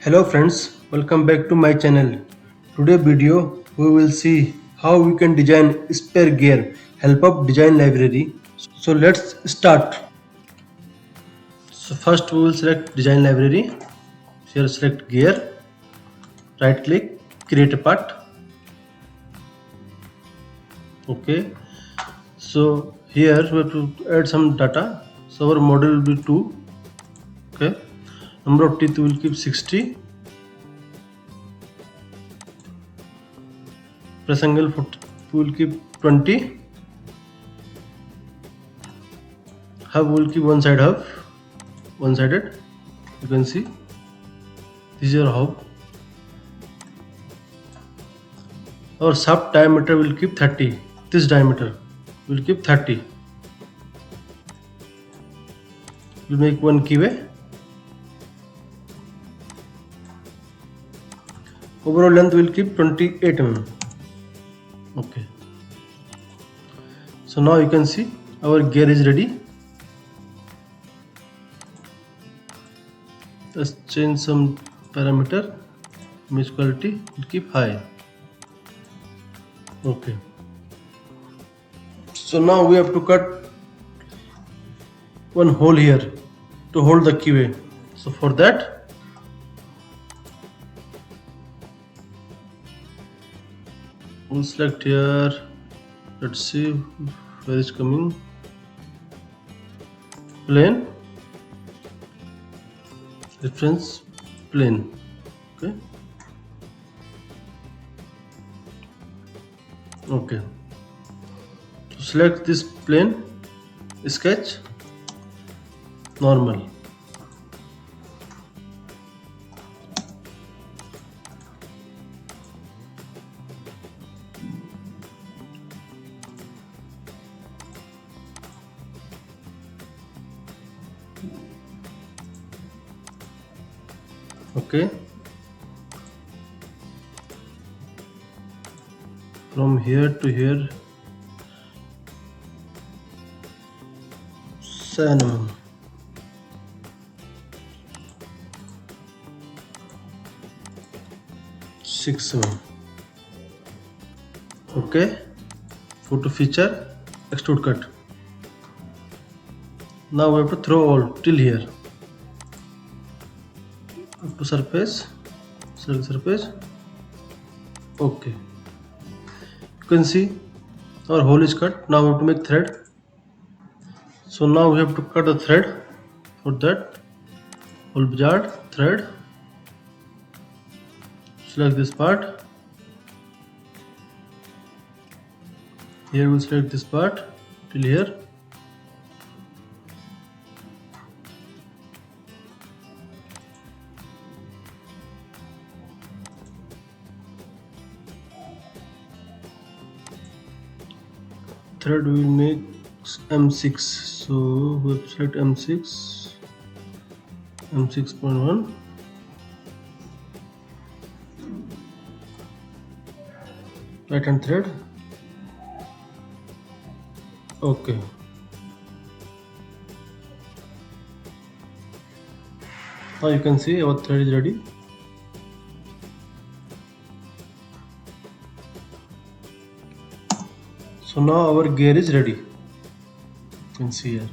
Hello friends, welcome back to my channel. Today video we will see how we can design spare gear help of design library. So let's start. So first we will select design library. Here select gear, right click, create a part. Okay. So here we have to add some data. So our model will be 2. Okay. Number of teeth we will keep 60. Press angle we will keep 20. Hub will keep one sided. You can see this is your hub. Our shaft diameter will keep 30. This diameter will keep 30. We'll make one keyway. Overall length will keep 28 mm. Okay. So now you can see our gear is ready. Let's change some parameter. Image quality will keep high. Okay. So now we have to cut one hole here to hold the keyway. So for that, we'll select here. Let's see where it's coming. Plane. Reference plane. Okay. Okay. So select this plane, sketch, normal. Okay. From here to here, 7 mm. Six mm. Okay. Photo feature, extrude cut. Now we have to throw all till here. Up to surface, select surface. Okay. You can see our hole is cut. Now we have to make thread. So now we have to cut a thread. For that, hole wizard, thread. Select this part. Here we'll select this part till here. Thread will make M6. So we'll select M6, M6.1. Right hand thread. Okay. Now you can see our thread is ready. So now our gear is ready. You can see here.